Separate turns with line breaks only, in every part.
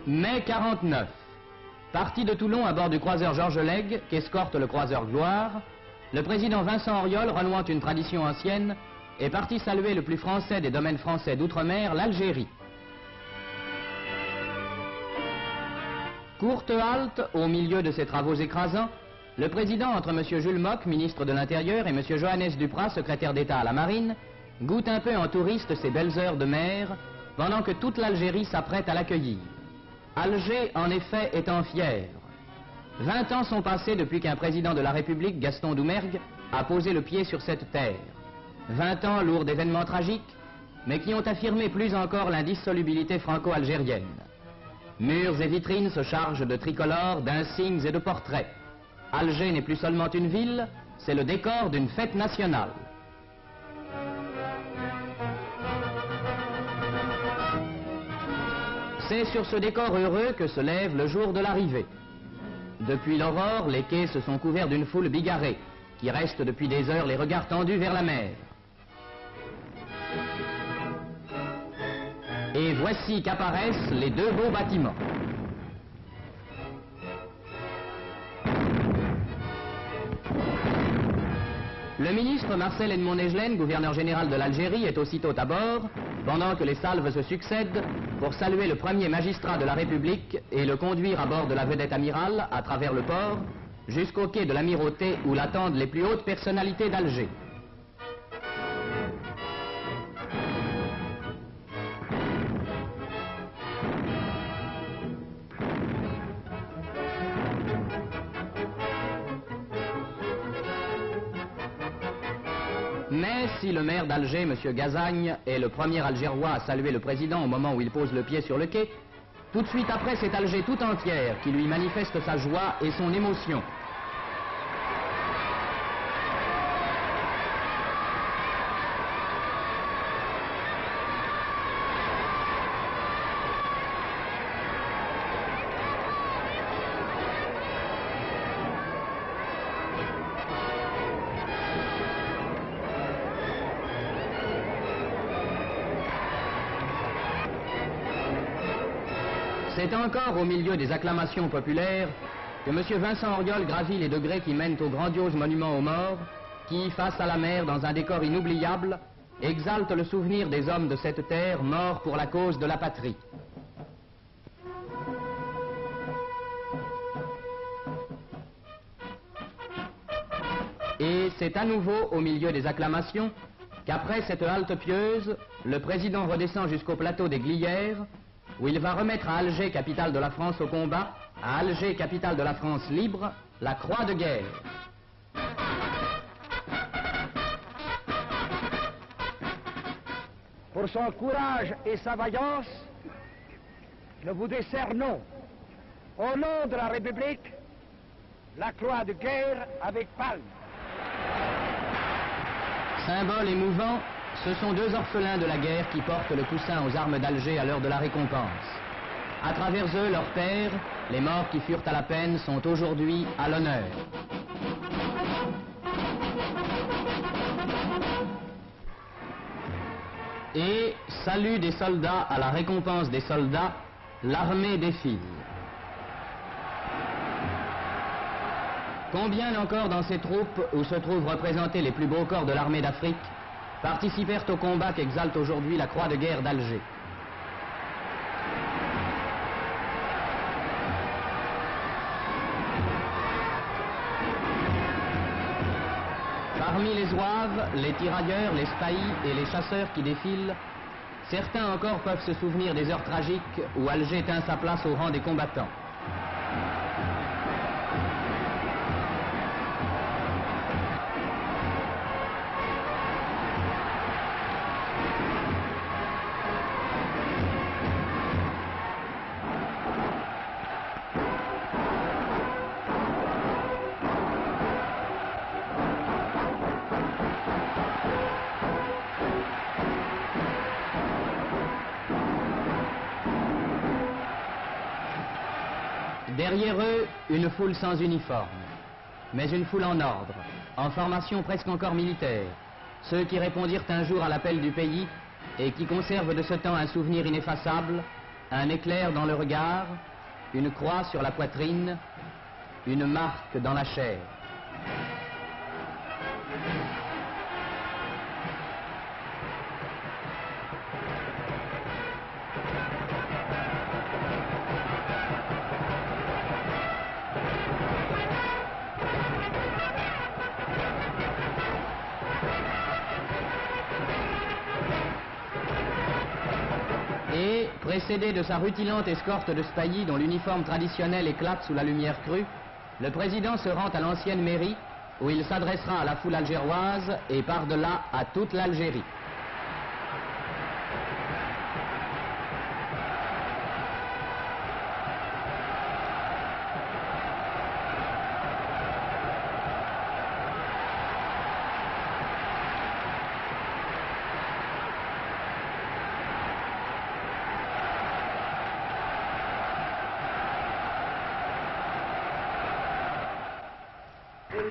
Mai 49. Parti de Toulon à bord du croiseur Georges Legge, qu'escorte le croiseur Gloire, le président Vincent Auriol, renouant une tradition ancienne, est parti saluer le plus français des domaines français d'outre-mer, l'Algérie. Courte halte, au milieu de ses travaux écrasants, le président, entre M. Jules Mock, ministre de l'Intérieur, et M. Johannes Duprat, secrétaire d'État à la Marine, goûte un peu en touriste ces belles heures de mer, pendant que toute l'Algérie s'apprête à l'accueillir. Alger, en effet, étant fière. 20 ans sont passés depuis qu'un président de la République, Gaston Doumergue, a posé le pied sur cette terre. 20 ans lourds d'événements tragiques, mais qui ont affirmé plus encore l'indissolubilité franco-algérienne. Murs et vitrines se chargent de tricolores, d'insignes et de portraits. Alger n'est plus seulement une ville, c'est le décor d'une fête nationale. C'est sur ce décor heureux que se lève le jour de l'arrivée. Depuis l'aurore, les quais se sont couverts d'une foule bigarrée, qui reste depuis des heures les regards tendus vers la mer. Et voici qu'apparaissent les deux beaux bâtiments. Le ministre Marcel Edmond Negelen, gouverneur général de l'Algérie, est aussitôt à bord, pendant que les salves se succèdent, pour saluer le premier magistrat de la République et le conduire à bord de la vedette amirale, à travers le port, jusqu'au quai de l'Amirauté où l'attendent les plus hautes personnalités d'Alger. Mais si le maire d'Alger, M. Gazagne, est le premier Algérois à saluer le président au moment où il pose le pied sur le quai, tout de suite après, c'est Alger tout entière qui lui manifeste sa joie et son émotion. C'est encore au milieu des acclamations populaires que M. Vincent Auriol gravit les degrés qui mènent au grandiose monument aux morts, qui, face à la mer, dans un décor inoubliable, exalte le souvenir des hommes de cette terre morts pour la cause de la patrie. Et c'est à nouveau au milieu des acclamations qu'après cette halte pieuse, le président redescend jusqu'au plateau des Glières, où il va remettre à Alger, capitale de la France au combat, à Alger, capitale de la France libre, la croix de guerre.
Pour son courage et sa vaillance, nous vous décernons, au nom de la République, la croix de guerre avec palme.
Symbole émouvant, ce sont deux orphelins de la guerre qui portent le coussin aux armes d'Alger à l'heure de la récompense. À travers eux, leurs pères, les morts qui furent à la peine, sont aujourd'hui à l'honneur. Et, salut des soldats à la récompense des soldats, l'armée défile. Combien encore dans ces troupes, où se trouvent représentés les plus beaux corps de l'armée d'Afrique, participèrent au combat qu'exalte aujourd'hui la croix de guerre d'Alger. Parmi les zouaves, les tirailleurs, les spahis et les chasseurs qui défilent, certains encore peuvent se souvenir des heures tragiques où Alger tint sa place au rang des combattants. Derrière eux, une foule sans uniforme, mais une foule en ordre, en formation presque encore militaire, ceux qui répondirent un jour à l'appel du pays et qui conservent de ce temps un souvenir ineffaçable, un éclair dans le regard, une croix sur la poitrine, une marque dans la chair. Et, précédé de sa rutilante escorte de spahis dont l'uniforme traditionnel éclate sous la lumière crue, le président se rend à l'ancienne mairie où il s'adressera à la foule algéroise et par-delà à toute l'Algérie.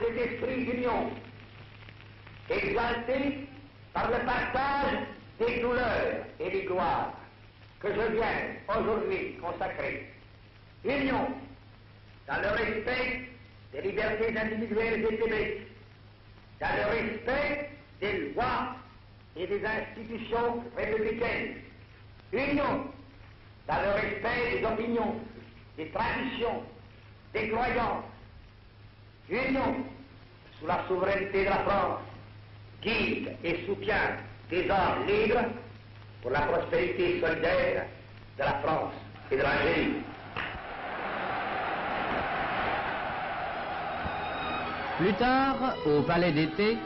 Cet esprit d'union, exalté par le partage des douleurs et des gloires que je viens aujourd'hui consacrer. Union dans le respect des libertés individuelles et publiques, dans le respect des lois et des institutions républicaines. Union dans le respect des opinions, des traditions, des croyances. Union sous la souveraineté de la France, guide et soutient des hommes libres pour la prospérité solidaire de la France et de l'Algérie.
Plus tard, au palais d'été,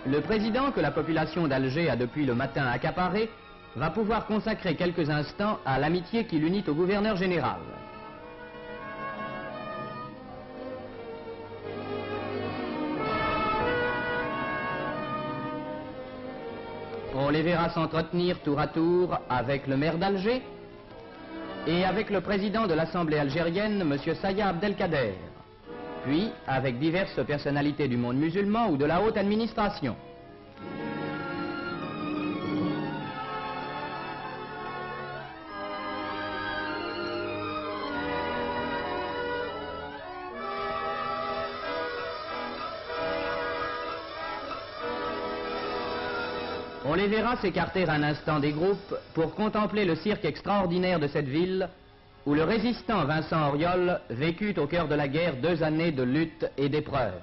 le président que la population d'Alger a depuis le matin accaparé va pouvoir consacrer quelques instants à l'amitié qui l'unit au gouverneur général. On les verra s'entretenir tour à tour avec le maire d'Alger et avec le président de l'Assemblée algérienne, M. Saya Abdelkader, puis avec diverses personnalités du monde musulman ou de la haute administration. On les verra s'écarter un instant des groupes pour contempler le cirque extraordinaire de cette ville où le résistant Vincent Auriol vécut au cœur de la guerre 2 années de lutte et d'épreuves.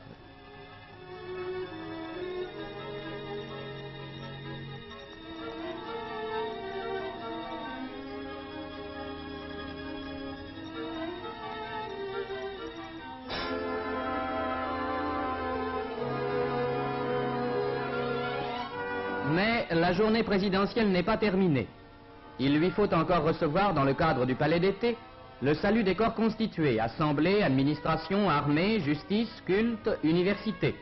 Mais la journée présidentielle n'est pas terminée. Il lui faut encore recevoir, dans le cadre du palais d'été, le salut des corps constitués, assemblée, administration, armée, justice, culte, université.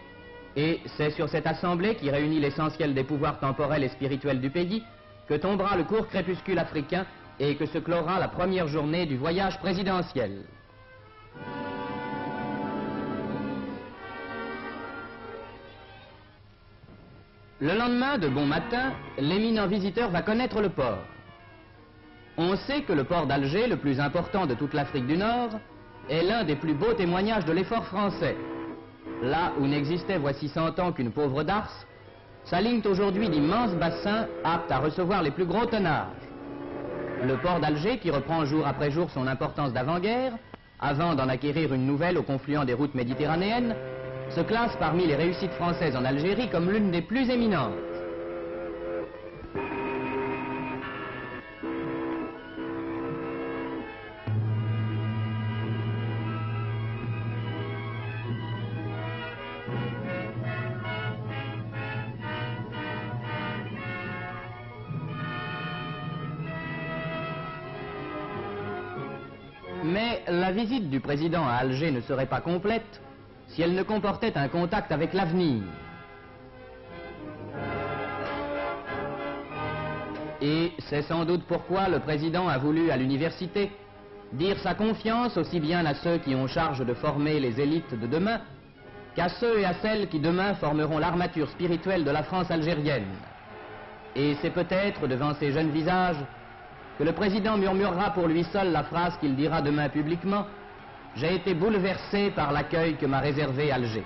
Et c'est sur cette assemblée qui réunit l'essentiel des pouvoirs temporels et spirituels du pays que tombera le court crépuscule africain et que se clora la première journée du voyage présidentiel. Le lendemain, de bon matin, l'éminent visiteur va connaître le port. On sait que le port d'Alger, le plus important de toute l'Afrique du Nord, est l'un des plus beaux témoignages de l'effort français. Là où n'existait voici 100 ans qu'une pauvre darse, s'alignent aujourd'hui d'immenses bassins aptes à recevoir les plus gros tonnages. Le port d'Alger, qui reprend jour après jour son importance d'avant-guerre, avant d'en acquérir une nouvelle au confluent des routes méditerranéennes, se classe parmi les réussites françaises en Algérie comme l'une des plus éminentes. Mais la visite du président à Alger ne serait pas complète si elle ne comportait un contact avec l'avenir. Et c'est sans doute pourquoi le président a voulu à l'université dire sa confiance aussi bien à ceux qui ont charge de former les élites de demain qu'à ceux et à celles qui demain formeront l'armature spirituelle de la France algérienne. Et c'est peut-être devant ces jeunes visages que le président murmurera pour lui seul la phrase qu'il dira demain publiquement: « J'ai été bouleversé par l'accueil que m'a réservé Alger ».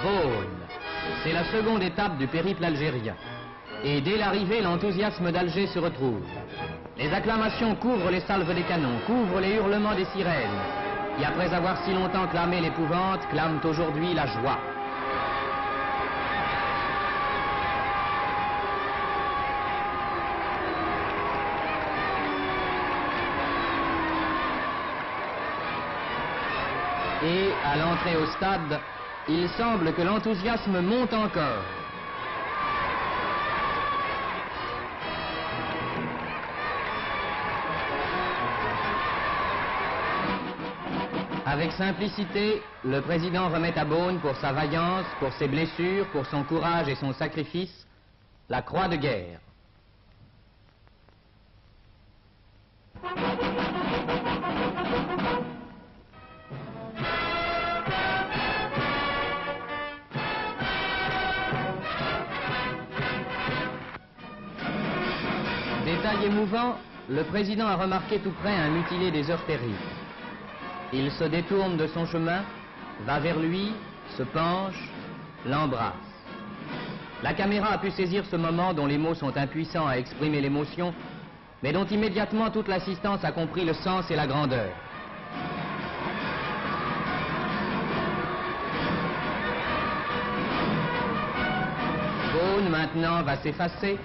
Beaune, c'est la seconde étape du périple algérien. Et dès l'arrivée, l'enthousiasme d'Alger se retrouve. Les acclamations couvrent les salves des canons, couvrent les hurlements des sirènes, qui après avoir si longtemps clamé l'épouvante, clament aujourd'hui la joie. Et à l'entrée au stade, il semble que l'enthousiasme monte encore. Avec simplicité, le président remet à Beaune pour sa vaillance, pour ses blessures, pour son courage et son sacrifice, la croix de guerre. Détail émouvant, le président a remarqué tout près un mutilé des heures terribles. Il se détourne de son chemin, va vers lui, se penche, l'embrasse. La caméra a pu saisir ce moment dont les mots sont impuissants à exprimer l'émotion, mais dont immédiatement toute l'assistance a compris le sens et la grandeur. Beaune maintenant va s'effacer.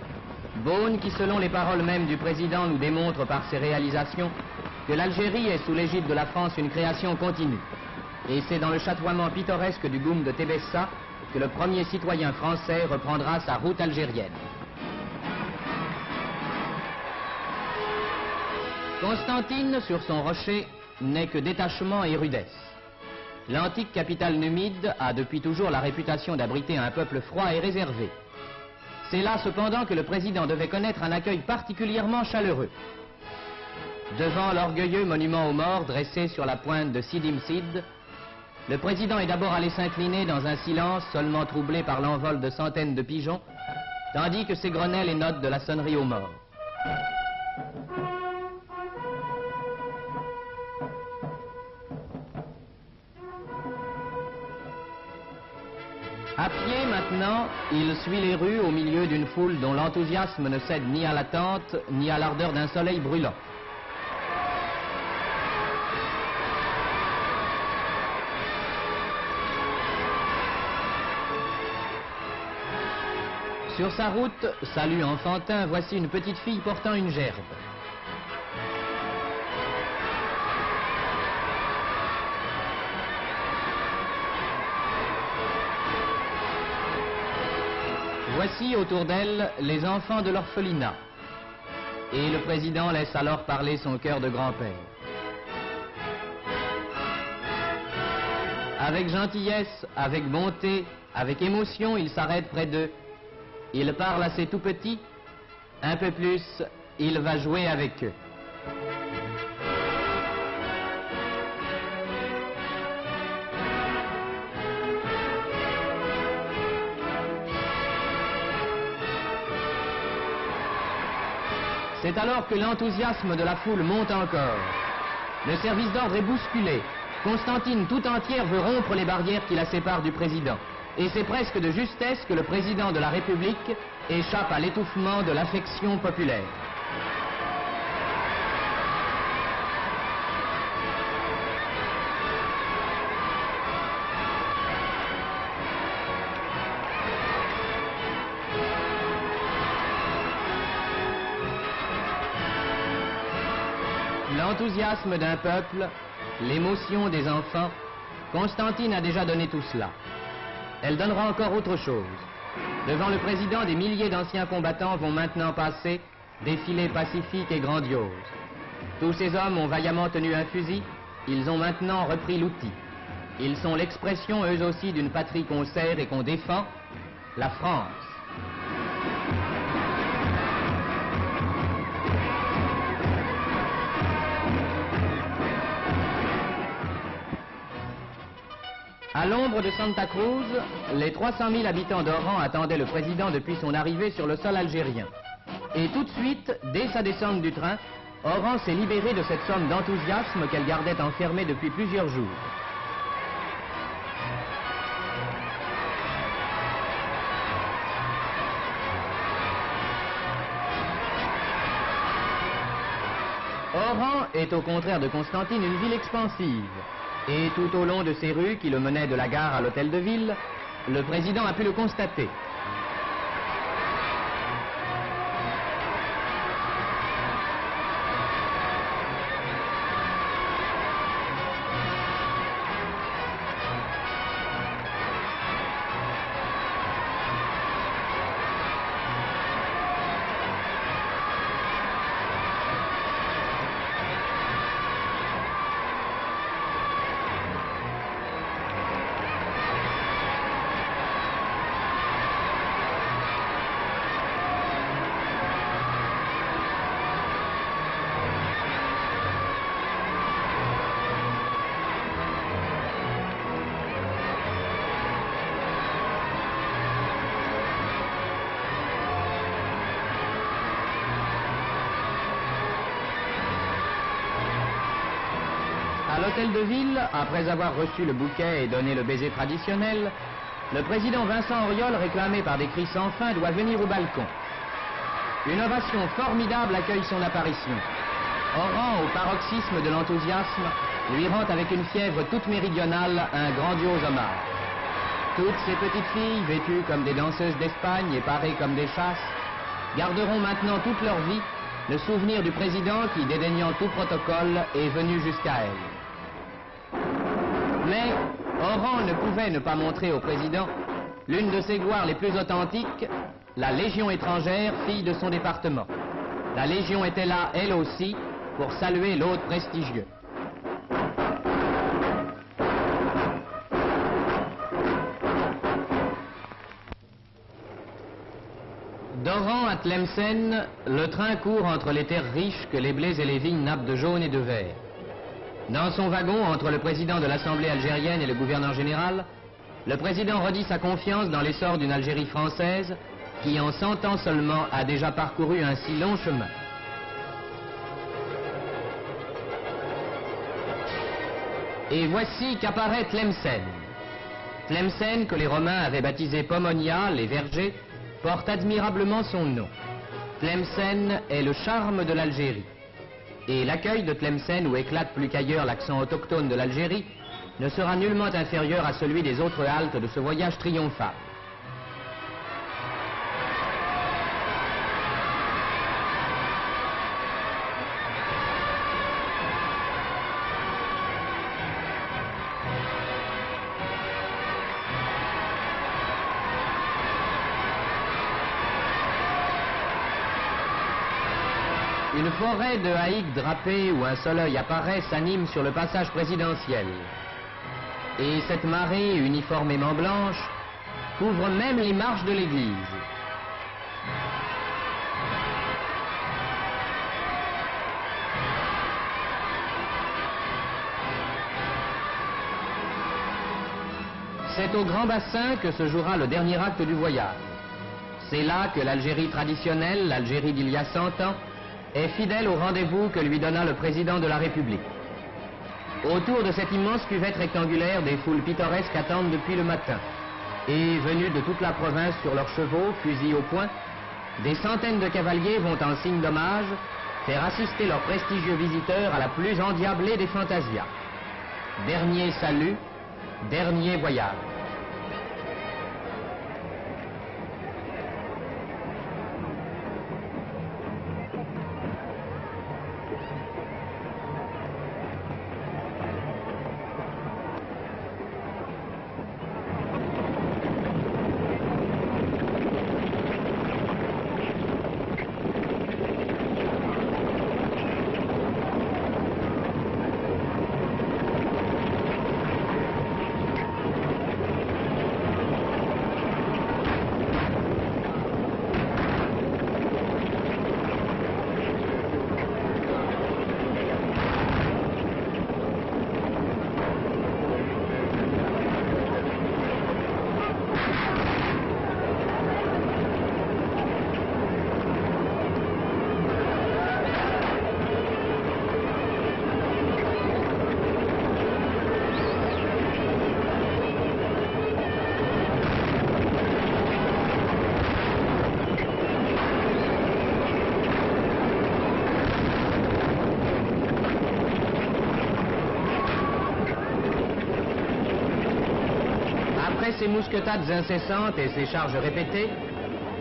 Beaune qui, selon les paroles mêmes du président, nous démontre par ses réalisations que l'Algérie est sous l'égide de la France une création continue. Et c'est dans le chatoiement pittoresque du Goum de Tébessa que le premier citoyen français reprendra sa route algérienne. Constantine, sur son rocher, n'est que détachement et rudesse. L'antique capitale numide a depuis toujours la réputation d'abriter un peuple froid et réservé. C'est là cependant que le président devait connaître un accueil particulièrement chaleureux. Devant l'orgueilleux monument aux morts dressé sur la pointe de Sidi Msid, le président est d'abord allé s'incliner dans un silence seulement troublé par l'envol de centaines de pigeons, tandis que s'égrenaient les notes de la sonnerie aux morts. À pied maintenant, il suit les rues au milieu d'une foule dont l'enthousiasme ne cède ni à l'attente ni à l'ardeur d'un soleil brûlant. Sur sa route, salut enfantin, voici une petite fille portant une gerbe. Voici autour d'elle les enfants de l'orphelinat. Et le président laisse alors parler son cœur de grand-père. Avec gentillesse, avec bonté, avec émotion, il s'arrête près d'eux. Il parle à ses tout-petits. Un peu plus, il va jouer avec eux. C'est alors que l'enthousiasme de la foule monte encore. Le service d'ordre est bousculé. Constantine tout entière veut rompre les barrières qui la séparent du président. Et c'est presque de justesse que le président de la République échappe à l'étouffement de l'affection populaire. L'enthousiasme d'un peuple, l'émotion des enfants, Constantine a déjà donné tout cela. Elle donnera encore autre chose. Devant le président, des milliers d'anciens combattants vont maintenant passer, défilés pacifiques et grandioses. Tous ces hommes ont vaillamment tenu un fusil, ils ont maintenant repris l'outil. Ils sont l'expression, eux aussi, d'une patrie qu'on sert et qu'on défend, la France. À l'ombre de Santa Cruz, les 300 000 habitants d'Oran attendaient le président depuis son arrivée sur le sol algérien. Et tout de suite, dès sa descente du train, Oran s'est libérée de cette somme d'enthousiasme qu'elle gardait enfermée depuis plusieurs jours. Oran est au contraire de Constantine une ville expansive. Et tout au long de ces rues qui le menaient de la gare à l'hôtel de ville, le président a pu le constater. À l'hôtel de ville, après avoir reçu le bouquet et donné le baiser traditionnel, le président Vincent Auriol, réclamé par des cris sans fin, doit venir au balcon. Une ovation formidable accueille son apparition. Oran, au paroxysme de l'enthousiasme, lui rend avec une fièvre toute méridionale un grandiose hommage. Toutes ces petites filles, vêtues comme des danseuses d'Espagne et parées comme des chasses, garderont maintenant toute leur vie le souvenir du président qui, dédaignant tout protocole, est venu jusqu'à elle. Mais Oran ne pouvait ne pas montrer au président l'une de ses gloires les plus authentiques, la Légion étrangère, fille de son département. La Légion était là, elle aussi, pour saluer l'hôte prestigieux. D'Oran à Tlemcen, le train court entre les terres riches que les blés et les vignes nappent de jaune et de vert. Dans son wagon, entre le président de l'Assemblée algérienne et le gouverneur général, le président redit sa confiance dans l'essor d'une Algérie française qui, en 100 ans seulement, a déjà parcouru un si long chemin. Et voici qu'apparaît Tlemcen. Tlemcen, que les Romains avaient baptisé Pomonia, les vergers, porte admirablement son nom. Tlemcen est le charme de l'Algérie. Et l'accueil de Tlemcen, où éclate plus qu'ailleurs l'accent autochtone de l'Algérie, ne sera nullement inférieur à celui des autres haltes de ce voyage triomphal. Une forêt de haïques drapées où un soleil apparaît s'anime sur le passage présidentiel. Et cette marée uniformément blanche couvre même les marches de l'église. C'est au Grand Bassin que se jouera le dernier acte du voyage. C'est là que l'Algérie traditionnelle, l'Algérie d'il y a 100 ans, est fidèle au rendez-vous que lui donna le président de la République. Autour de cette immense cuvette rectangulaire, des foules pittoresques attendent depuis le matin. Et venus de toute la province sur leurs chevaux, fusils au poing, des centaines de cavaliers vont en signe d'hommage faire assister leurs prestigieux visiteurs à la plus endiablée des fantasias. Dernier salut, dernier voyage. ses mousquetades incessantes et ses charges répétées,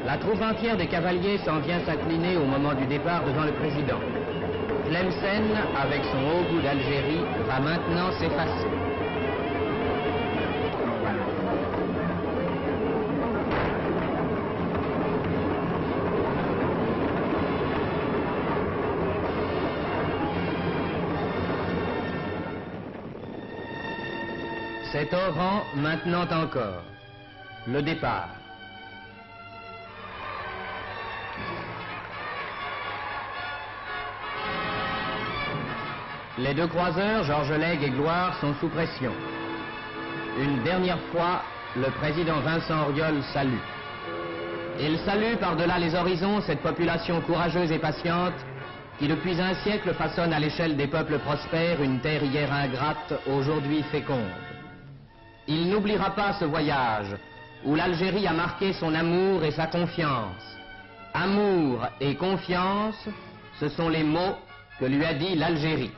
la troupe entière des cavaliers s'en vient s'incliner au moment du départ devant le président. Tlemcen, avec son haut goût d'Algérie, va maintenant s'effacer. C'est Oran maintenant encore. Le départ. Les deux croiseurs, Georges Lègue et Gloire, sont sous pression. Une dernière fois, le président Vincent Auriol salue. Il salue par-delà les horizons cette population courageuse et patiente qui depuis un siècle façonne à l'échelle des peuples prospères une terre hier ingrate, aujourd'hui féconde. Il n'oubliera pas ce voyage où l'Algérie a marqué son amour et sa confiance. Amour et confiance, ce sont les mots que lui a dit l'Algérie.